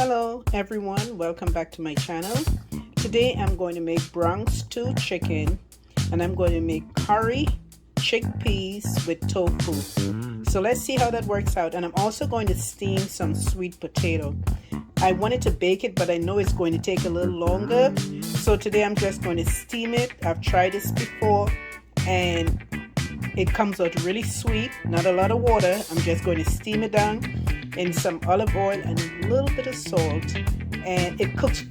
Hello everyone, welcome back to my channel. Today I'm going to make brown stew chicken and I'm going to make curry chickpeas with tofu. So let's see how that works out. And I'm also going to steam some sweet potato. I wanted to bake it, but I know it's going to take a little longer. So today I'm just going to steam it. I've tried this before and it comes out really sweet, not a lot of water. I'm just going to steam it down in some olive oil and a little bit of salt, and it cooks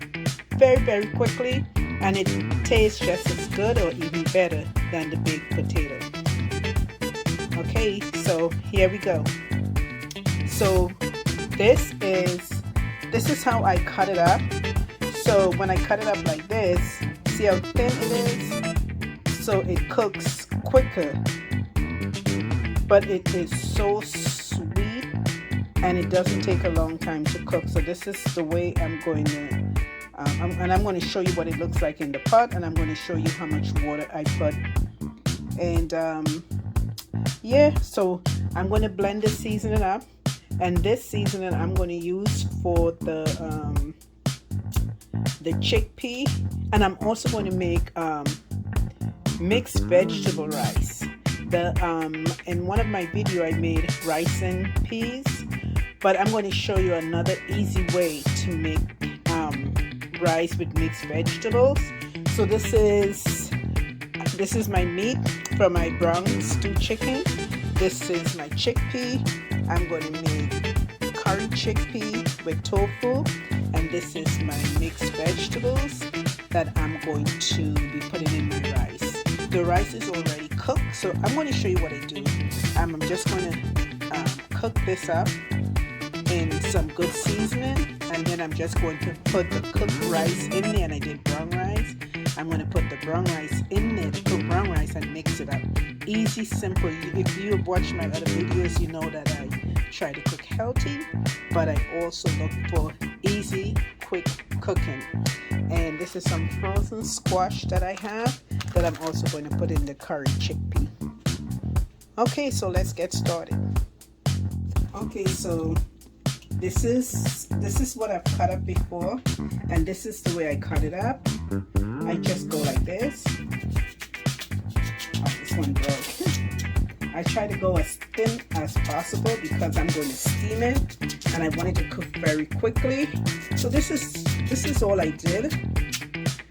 very quickly and it tastes just as good or even better than the baked potato. Okay, so here we go. So this is how I cut it up. So when I cut it up like this, see how thin it is? So it cooks quicker, but it is so sweet and it doesn't take a long time to cook. So this is the way I'm going to I'm going to show you what it looks like in the pot, and I'm going to show you how much water I put. And yeah, so I'm going to blend the seasoning up, and this seasoning I'm going to use for the chickpea, and I'm also going to make mixed vegetable rice. In one of my video I made rice and peas, but I'm going to show you another easy way to make rice with mixed vegetables. So this is my meat for my brown stew chicken. This is my chickpea. I'm going to make curry chickpea with tofu, and this is my mixed vegetables that I'm going to be putting in my rice. The rice is already cooked, so I'm going to show you what I do. I'm just going to cook this up in some good seasoning, and then I'm just going to put the cooked rice in there. And I did brown rice. I'm going to put the brown rice in there, the cooked brown rice, and mix it up. Easy, simple. If you have watched my other videos, you know that I try to cook healthy, but I also look for easy, quick cooking. And this is some frozen squash that I have that I'm also going to put in the curry chickpea. Okay, so let's get started. Okay, so this is what I've cut up before, and this is the way I cut it up. I just go like this. Oh, this one broke. I try to go as thin as possible because I'm going to steam it and I want it to cook very quickly. So this is all I did,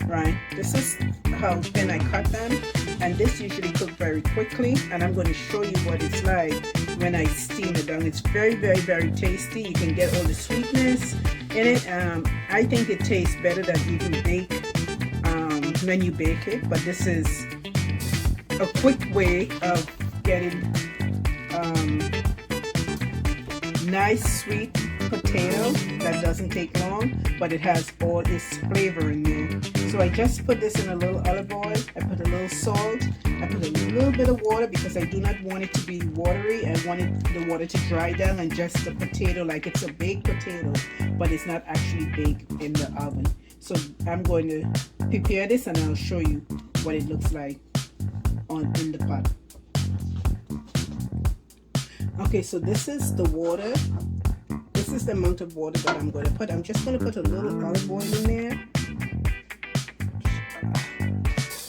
right? This is how thin I cut them, and this usually cook very quickly, and I'm going to show you what it's like when I steam it down. It's very tasty. You can get all the sweetness in it. I think it tastes better than even bake when you bake it, but this is a quick way of getting nice sweet potato that doesn't take long, but it has all its flavor in there. So I just put this in a little olive oil. I put a little salt. I put a little bit of water because I do not want it to be watery. I wanted the water to dry down and just the potato like it's a baked potato, but it's not actually baked in the oven. So I'm going to prepare this and I'll show you what it looks like in the pot. Okay, so this is the water. This is the amount of water that I'm going to put. I'm just going to put a little olive oil in there.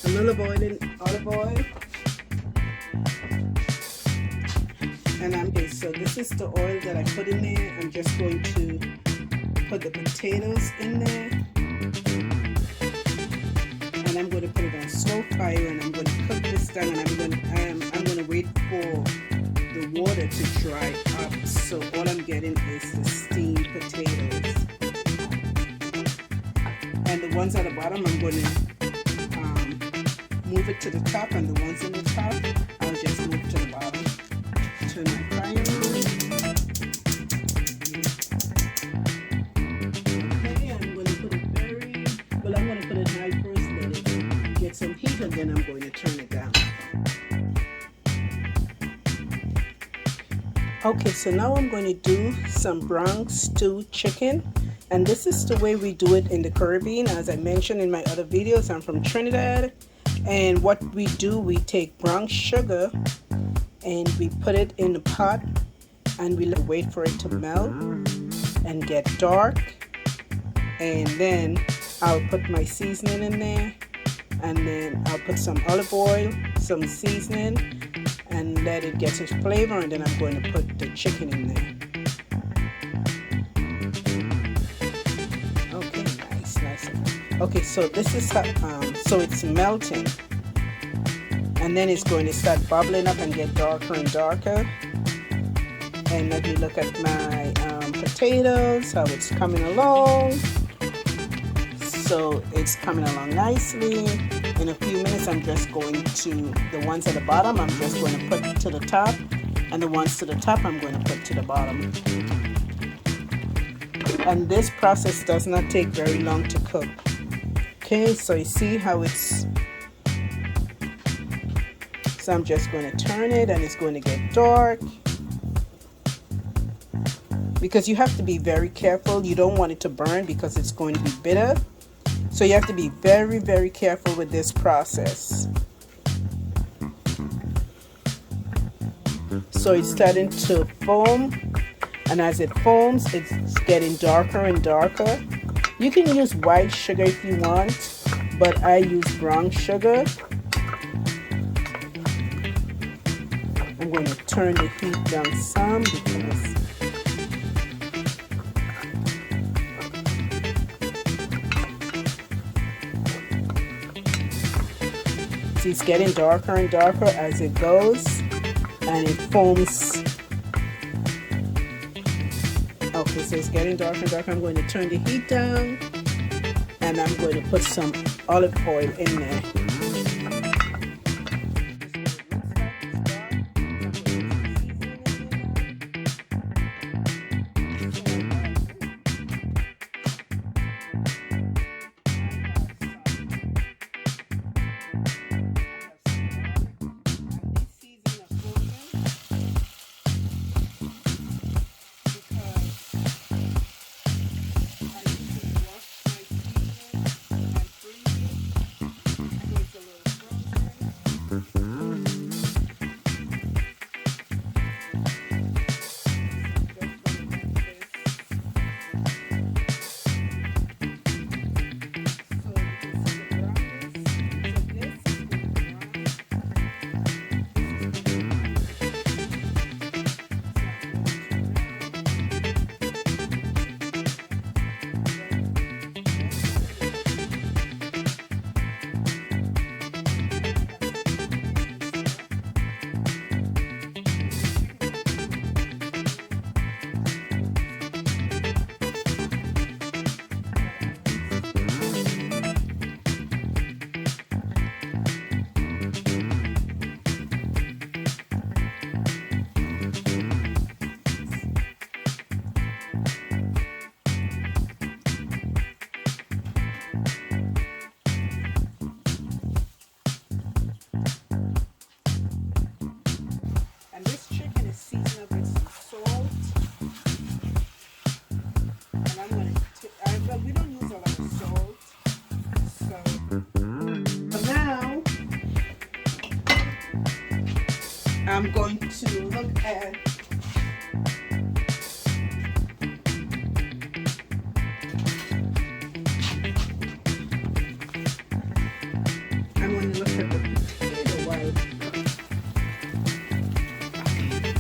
A little olive oil. And so this is the oil that I put in there. I'm just going to put the potatoes in there. And I'm going to put it on slow fire, and I'm going to cook this down, and I'm going to wait for the water to dry up. So all I'm getting is the steamed potatoes, and the ones at the bottom I'm going to move it to the top, and the ones in the top I'll just move to the bottom. Turn my fire on. Okay, I'm going to put it I'm going to put it high first, let it get some heat, and then I'm going to turn it down. Okay, so now I'm going to do some brown stew chicken, and this is the way we do it in the Caribbean. As I mentioned in my other videos, I'm from Trinidad, and what we do, we take brown sugar and we put it in the pot and we wait for it to melt and get dark, and then I'll put my seasoning in there, and then I'll put some olive oil, some seasoning, and let it get its flavor, and then I'm going to put the chicken in there. Okay, nice. Okay, so this is so it's melting, and then it's going to start bubbling up and get darker and darker. And let me look at my potatoes, how it's coming along. So it's coming along nicely. In a few minutes, I'm just going to, the ones at the bottom, I'm just going to put to the top, and the ones to the top, I'm going to put to the bottom. And this process does not take very long to cook. Okay, so you see how it's, so I'm just going to turn it, and it's going to get dark. Because you have to be very careful. You don't want it to burn because it's going to be bitter. So you have to be very, very careful with this process. So it's starting to foam, and as it foams, it's getting darker and darker. You can use white sugar if you want, but I use brown sugar. I'm going to turn the heat down some because it's getting darker and darker as it goes, and it foams. Okay, so it's getting darker and darker. I'm going to turn the heat down, and I'm going to put some olive oil in there. I'm going to look at the potato while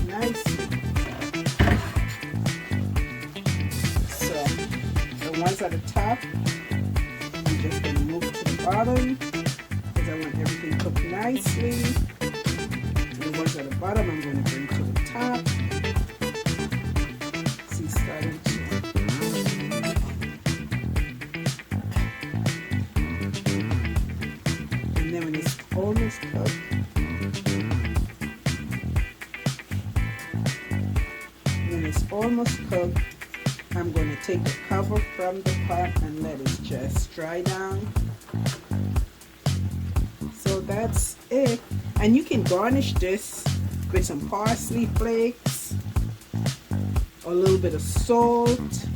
nice. So the ones at the top, I'm just going to move to the bottom because I want everything cooked nicely. The ones at the bottom, I'm going to bring to the top. See, starting to. And then when it's almost cooked, I'm going to take the cover from the pot and let it just dry down. So that's it. And you can garnish this with some parsley flakes, a little bit of salt.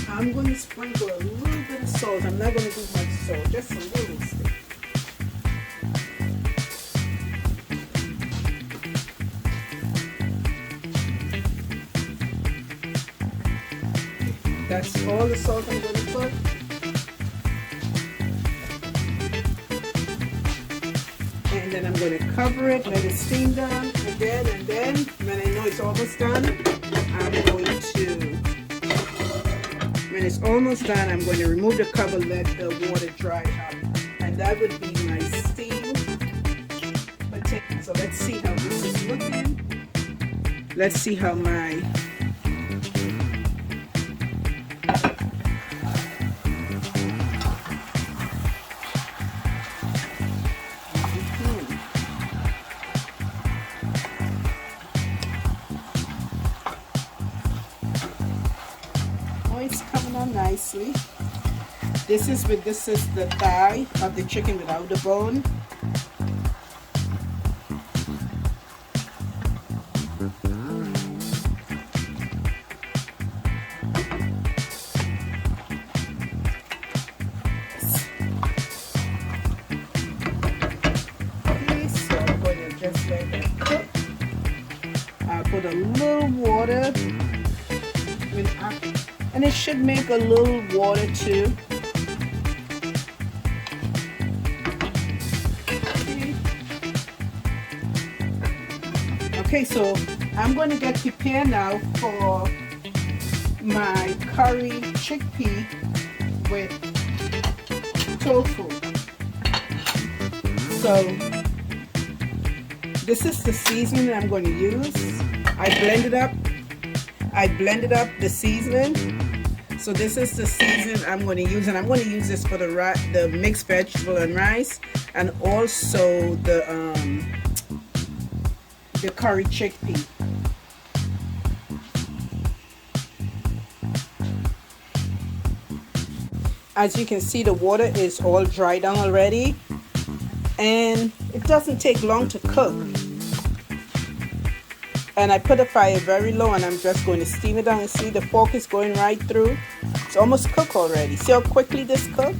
I'm going to sprinkle a little bit of salt. I'm not going to do much salt, just a little stick. That's all the salt I'm going to put. And then I'm going to cover it, let it steam down again, and then when I know it's almost done, when it's almost done, I'm going to remove the cover, let the water dry up. And that would be my steamed potato. So let's see how this is looking. Let's see how my it's coming on nicely. This is the thigh of the chicken without the bone. Okay, so I'm going to just let it cook. I'll put a little water and it should make a little water too. Okay, so I'm going to get prepared now for my curry chickpea with tofu. So this is the seasoning I'm going to use. I blended up the seasoning. So this is the seasoning I'm going to use, and I'm going to use this for the mixed vegetable and rice, and also the curry chickpea. As you can see, the water is all dried down already, and it doesn't take long to cook. And I put the fire very low, and I'm just going to steam it down, and see the fork is going right through. It's almost cooked already. See how quickly this cooked?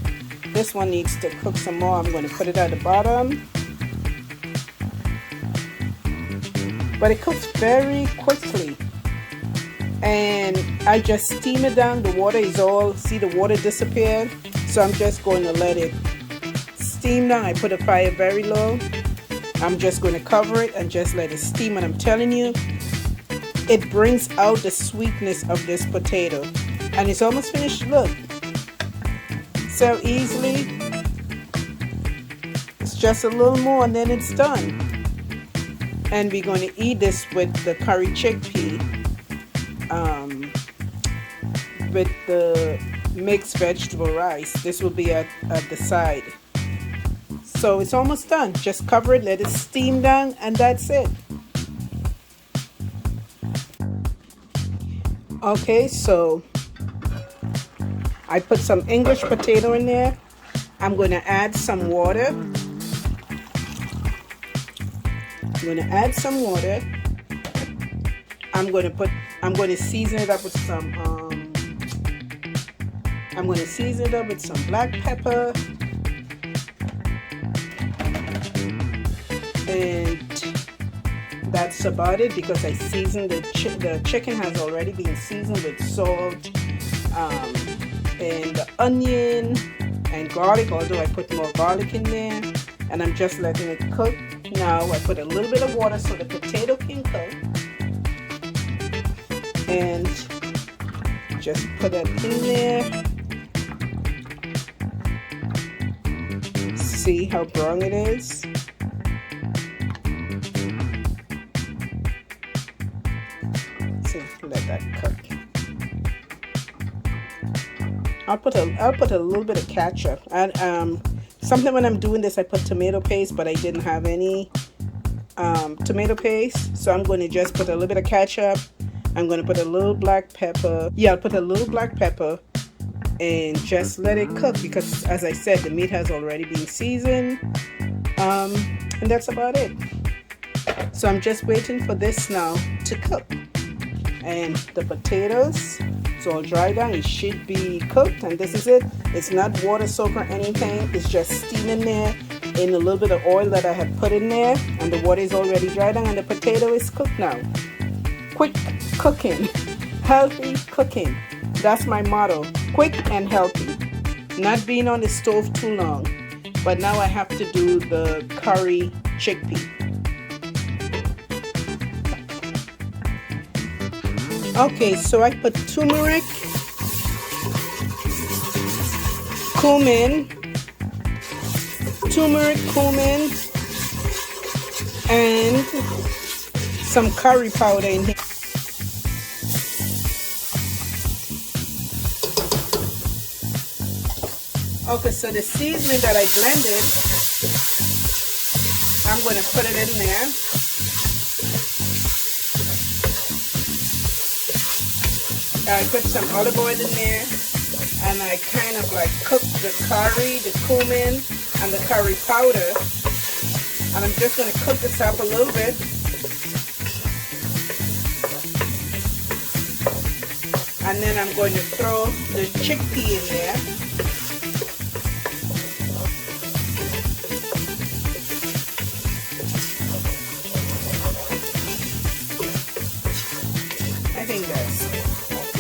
This one needs to cook some more. I'm going to put it at the bottom. But it cooks very quickly. And I just steam it down. The water is all, see the water disappeared? So I'm just going to let it steam down. I put the fire very low. I'm just going to cover it and just let it steam, and I'm telling you, it brings out the sweetness of this potato. And it's almost finished. Look, so easily. It's just a little more and then it's done. And we're going to eat this with the curry chickpea, with the mixed vegetable rice. This will be at the side. So it's almost done. Just cover it, let it steam down, and that's it. Okay, so I put some English potato in there. I'm going to add some water. I'm going to add some water. I'm going to season it up with some black pepper. And that's about it, because I seasoned the chicken has already been seasoned with salt, and the onion and garlic, although I put more garlic in there, and I'm just letting it cook. Now I put a little bit of water so the potato can cook, and just put that in there. See how brown it is? Let that cook. I'll put a little bit of ketchup, and something when I'm doing this I put tomato paste, but I didn't have any tomato paste, so I'm going to just put a little bit of ketchup. I'm going to put a little black pepper. Yeah, I'll put a little black pepper and just let it cook, because as I said, the meat has already been seasoned, and that's about it. So I'm just waiting for this now to cook. And the potatoes, it's all dried down. It should be cooked, and this is it. It's not water soaked or anything. It's just steaming there in a little bit of oil that I had put in there, and the water is already dried down, and the potato is cooked now. Quick cooking. Healthy cooking. That's my motto. Quick and healthy. Not being on the stove too long. But now I have to do the curry chickpea. Okay, so I put turmeric, cumin, and some curry powder in here. Okay, so the seasoning that I blended, I'm going to put it in there. I put some olive oil in there, and I kind of like cook the curry, the cumin, and the curry powder. And I'm just going to cook this up a little bit. And then I'm going to throw the chickpea in there. I think that's it.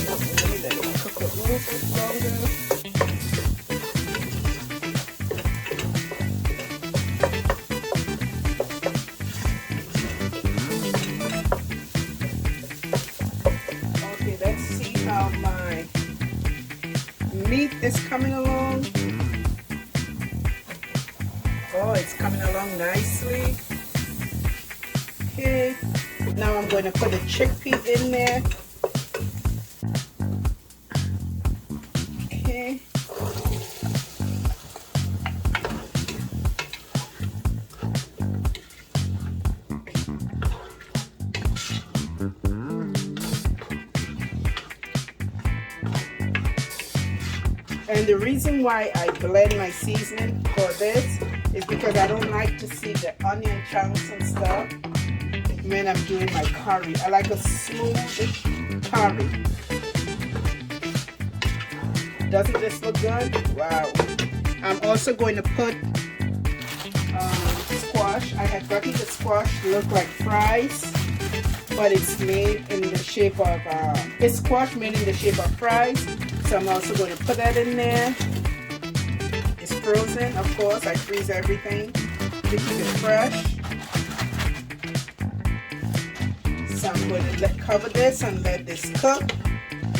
Let me let it cook a little bit longer. Okay, let's see how my meat is coming along. Oh, it's coming along nicely. Okay. Now I'm going to put the chickpea in there. Okay. And the reason why I blend my seasoning for this is because I don't like to see the onion chunks and stuff when I'm doing my curry. I like a smooth curry. Doesn't this look good? Wow. I'm also going to put squash. I had gotten the squash to look like fries, but it's made in the shape of it's squash made in the shape of fries. So I'm also going to put that in there. It's frozen, of course. I freeze everything to keep it fresh. So I'm going to cover this and let this cook.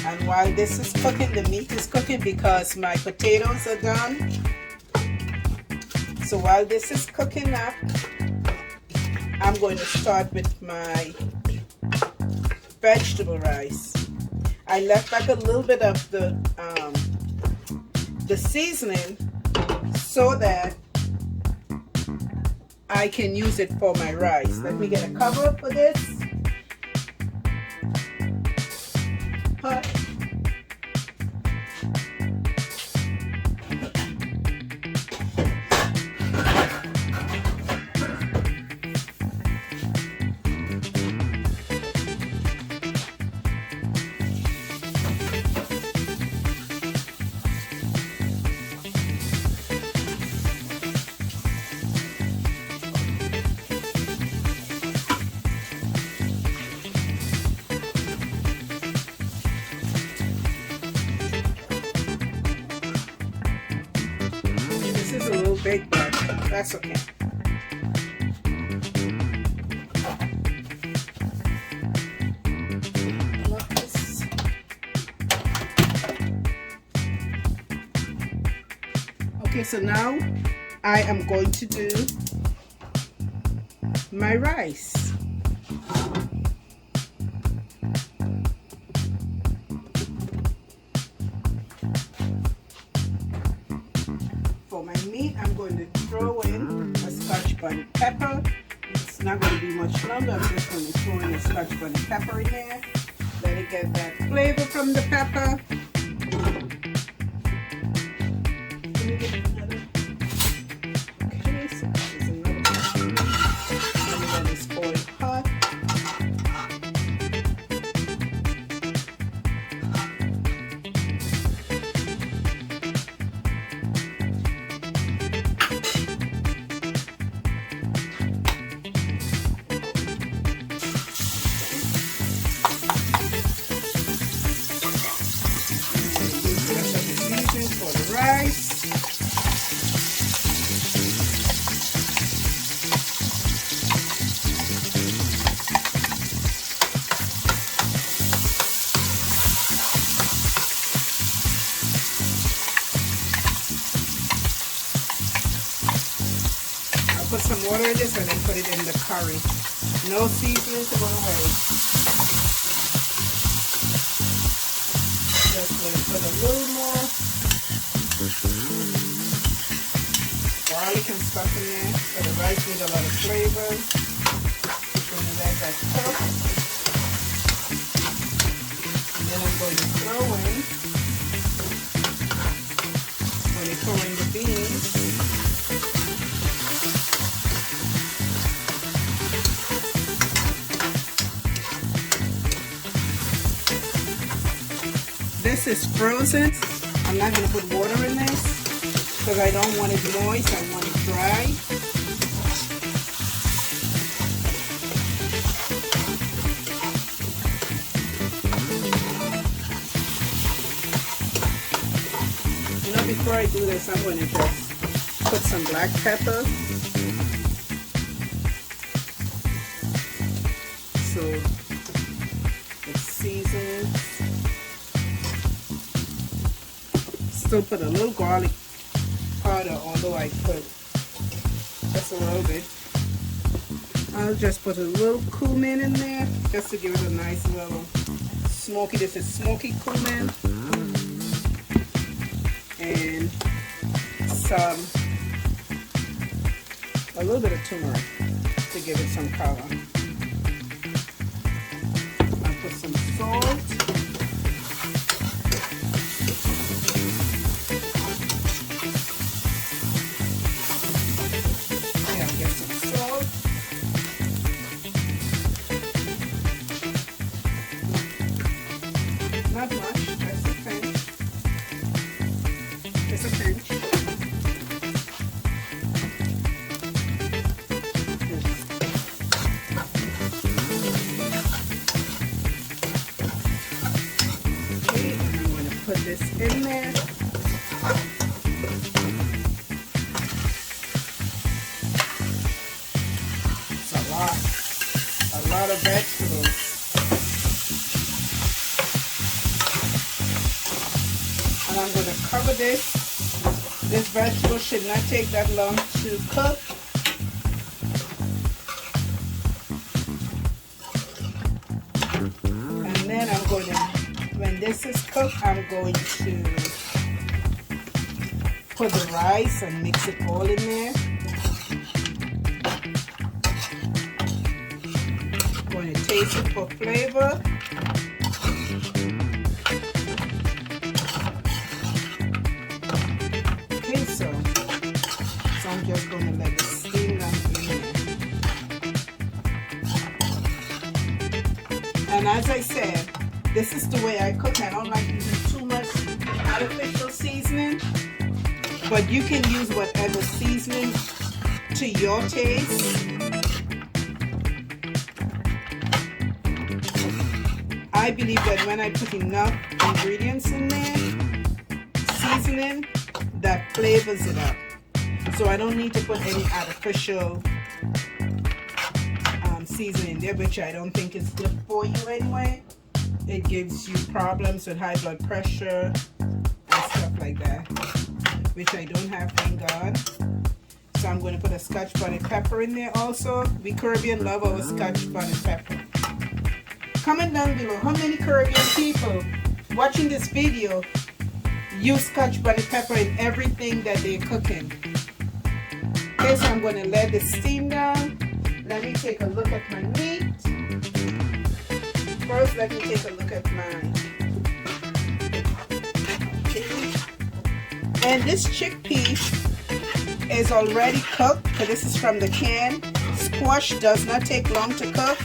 And while this is cooking, the meat is cooking because my potatoes are done. So while this is cooking up, I'm going to start with my vegetable rice. I left back a little bit of the seasoning so that I can use it for my rice. Let me get a cover for this. Hot. This is a little big, but that's okay. Okay, so now I am going to do my rice. For my meat, I'm going to throw in a Scotch bonnet pepper. It's not going to be much longer. I'm just going to throw in a Scotch bonnet pepper in there. Let it get that flavor from the pepper. Let me get another. Okay, so there's another one. Let me let this oil hot. some water in this and then put it in the curry. No seasoning to go away. Just going to put a little more garlic and stuff in there. So the rice needs a lot of flavor. Going to let that cook. And then I'm going to throw in the beans. This is frozen. I'm not going to put water in this because I don't want it moist. I want it dry. You know, before I do this, I'm going to just put some black pepper. So it seasons. Still put a little garlic powder, although I put just a little bit. I'll just put a little cumin in there just to give it a nice little smoky. This is smoky cumin. And a little bit of turmeric to give it some color. I'll put some salt. Not much, just a pinch. Just a pinch. Okay, and I'm going to put this in there. It's a lot of vegetables. And I'm going to cover this. This vegetable should not take that long to cook. And then I'm going to, when this is cooked, I'm going to put the rice and mix it all in there. I'm going to taste it for flavor. So I'm just going to let it steam down in there. And as I said, this is the way I cook. I don't like using too much artificial seasoning, but you can use whatever seasoning to your taste. I believe that when I put enough ingredients in there, seasoning, that flavors it up. So I don't need to put any artificial seasoning there, which I don't think is good for you anyway. It gives you problems with high blood pressure and stuff like that, which I don't have, thank God. So I'm going to put a Scotch bonnet pepper in there also. We Caribbean love our Scotch bonnet pepper. Comment down below how many Caribbean people watching this video use Scotch bonnet pepper in everything that they're cooking. Okay, so I'm going to let this steam down. Let me take a look at my meat. First, let me take a look at mine. Okay. And this chickpea is already cooked, because this is from the can. Squash does not take long to cook.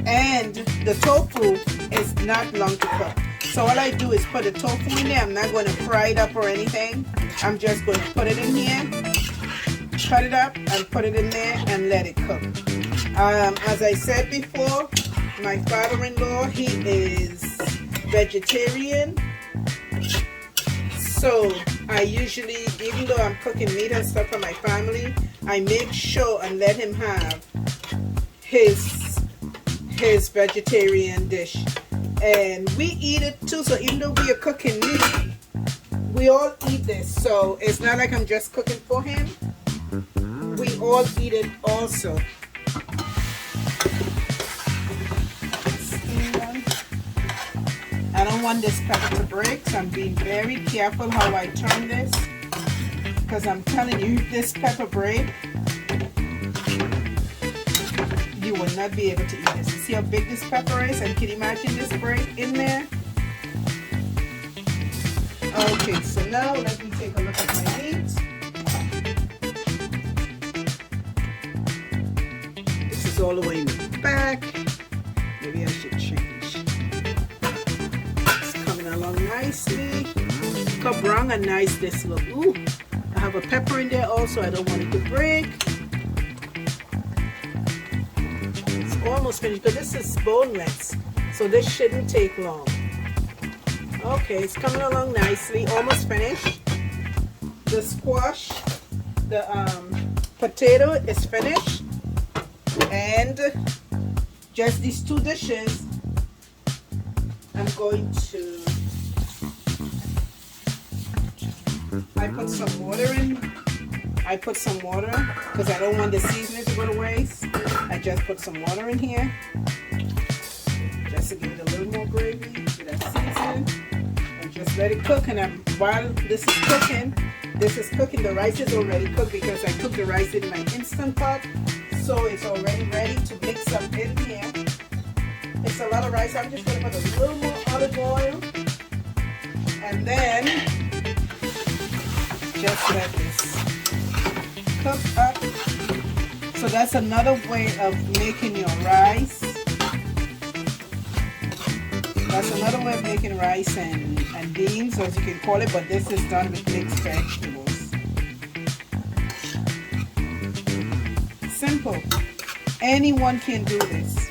And the tofu is not long to cook. So all I do is put the tofu in there. I'm not going to fry it up or anything. I'm just going to put it in here, cut it up, and put it in there and let it cook. As I said before, my father-in-law, he is vegetarian. So I usually, even though I'm cooking meat and stuff for my family, I make sure and let him have his vegetarian dish. And we eat it too, so even though we are cooking meat, we all eat this. So it's not like I'm just cooking for him. we all eat it also. I don't want this pepper to break, so I'm being very careful how I turn this, because I'm telling you, if this pepper break, you will not be able to eat this. You see how big this pepper is, and can you imagine this break in there? Okay, so now let me take a look at my meat. This is all the way in the back. Maybe I should change. It's coming along nicely. Look how brown and nice this look. Ooh, I have a pepper in there also. I don't want it to break. It's almost finished, because this is boneless, so this shouldn't take long. Okay, it's coming along nicely, almost finished. The squash, the potato is finished, and just these two dishes, I'm going to, I put some water in. I put some water because I don't want the seasoning to go to waste. I just put some water in here just to give it a little more gravy with that seasoning. Just let it cook, and while this is cooking, the rice is already cooked because I cooked the rice in my Instant Pot, so it's already ready to mix up in here. It's a lot of rice. I'm just going to put a little more olive oil, and then just let this cook up. So that's another way of making your rice. That's another way of making rice and beans, as you can call it, but this is done with mixed vegetables. Simple. Anyone can do this.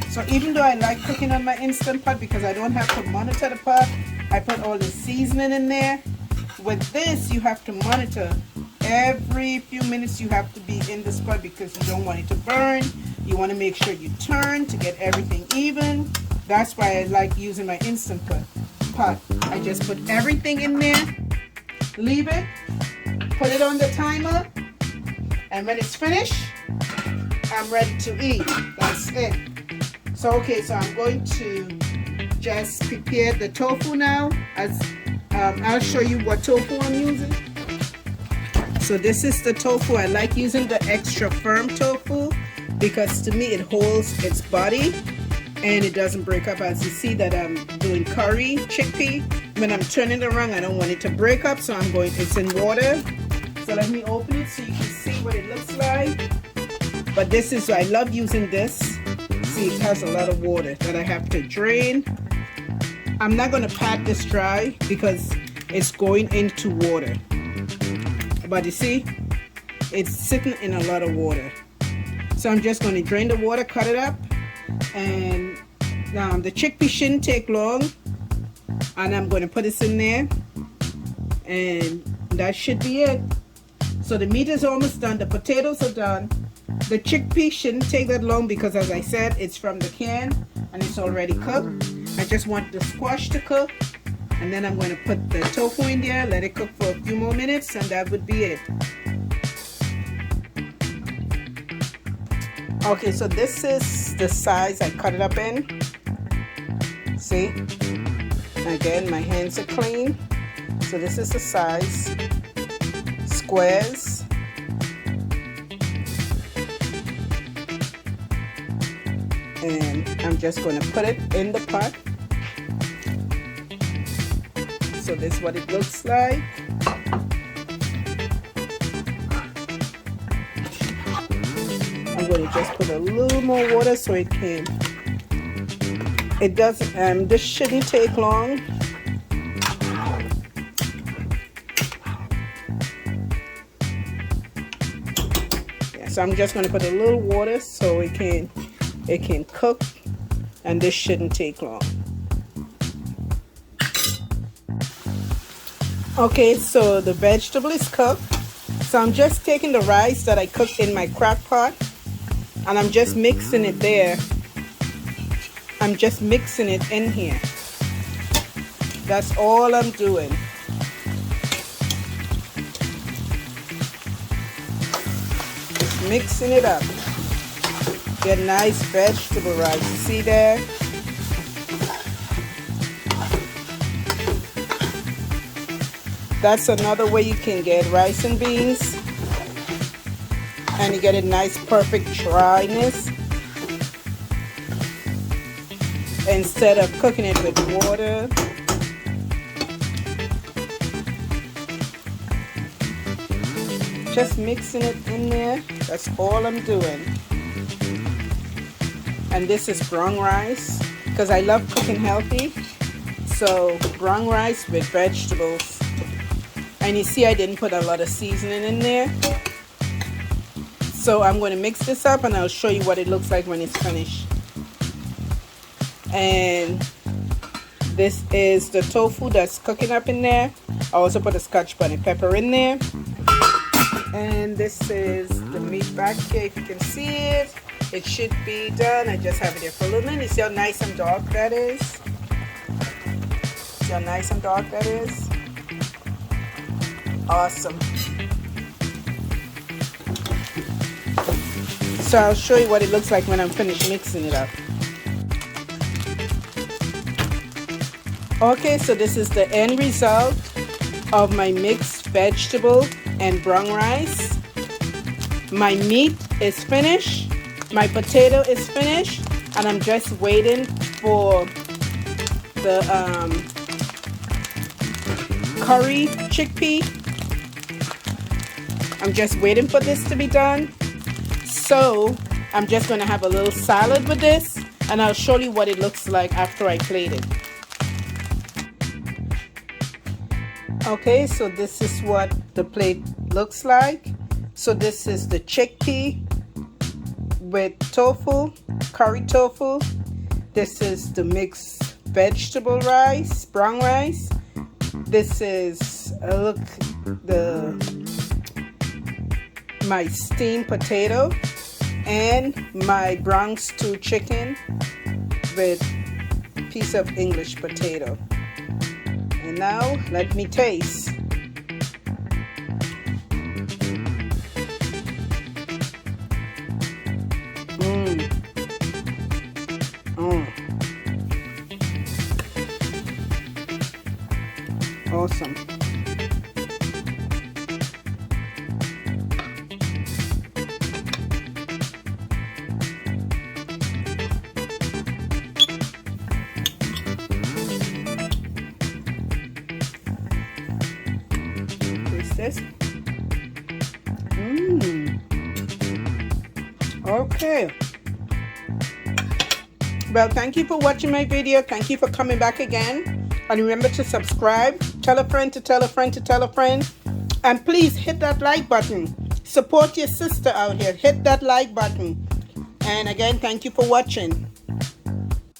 So even though I like cooking on my Instant Pot because I don't have to monitor the pot, I put all the seasoning in there. With this, you have to monitor. Every few minutes you have to be in this pot because you don't want it to burn. You want to make sure you turn to get everything even. That's why I like using my Instant Pot. I just put everything in there, leave it, put it on the timer, and when it's finished, I'm ready to eat. That's it. So okay, so I'm going to just prepare the tofu now. I'll show you what tofu I'm using. So this is the tofu. I like using the extra firm tofu because to me it holds its body and it doesn't break up. As you see that I'm doing curry chickpea. When I'm turning it around, I don't want it to break up, so it's in water. So let me open it so you can see what it looks like. But this is, I love using this. See, it has a lot of water that I have to drain. I'm not going to pat this dry because it's going into water. But you see, it's sitting in a lot of water. So I'm just going to drain the water, cut it up. And the chickpea shouldn't take long, and I'm going to put this in there, and that should be it. So the meat is almost done, the potatoes are done, the chickpea shouldn't take that long because, as I said, it's from the can and it's already cooked. I just want the squash to cook, and then I'm going to put the tofu in there, let it cook for a few more minutes, and that would be it. Okay, so this is the size I cut it up in. See? Again, my hands are clean. So this is the size. Squares. And I'm just going to put it in the pot. So this is what it looks like. I'm going to just put a little more water so it can. It doesn't. This shouldn't take long. Yeah, so I'm just going to put a little water so it can cook, and this shouldn't take long. Okay, so the vegetable is cooked. So I'm just taking the rice that I cooked in my crock pot, and I'm just mixing it there. I'm just mixing it in here. That's all I'm doing. mixing it up. Get nice vegetable rice. See there? That's another way you can get rice and beans. And you get a nice perfect dryness. Instead of cooking it with water. Just mixing it in there. That's all I'm doing. And this is brown rice because I love cooking healthy. So brown rice with vegetables. And you see I didn't put a lot of seasoning in there. So I'm going to mix this up and I'll show you what it looks like when it's finished. And this is the tofu that's cooking up in there. I also put a scotch bonnet pepper in there. And this is the meat back here. If you can see it, it should be done. I just have it here for a little minute. You see how nice and dark that is? See how nice and dark that is? Awesome. So I'll show you what it looks like when I'm finished mixing it up. Okay, so this is the end result of my mixed vegetable and brown rice. My meat is finished, my potato is finished, and I'm just waiting for the curry chickpea. I'm just waiting for this to be done. So I'm just going to have a little salad with this, and I'll show you what it looks like after I plate it. Okay, so this is what the plate looks like. So this is the chickpea with tofu, curry tofu. This is the mixed vegetable rice, brown rice. This is my steamed potato and my brown stew chicken with a piece of English potato. And now let me taste. Awesome. This. Okay. Well, thank you for watching my video. Thank you for coming back again. And remember to subscribe. Tell a friend to tell a friend to tell a friend. And please hit that like button. Support your sister out here. Hit that like button. And again, thank you for watching.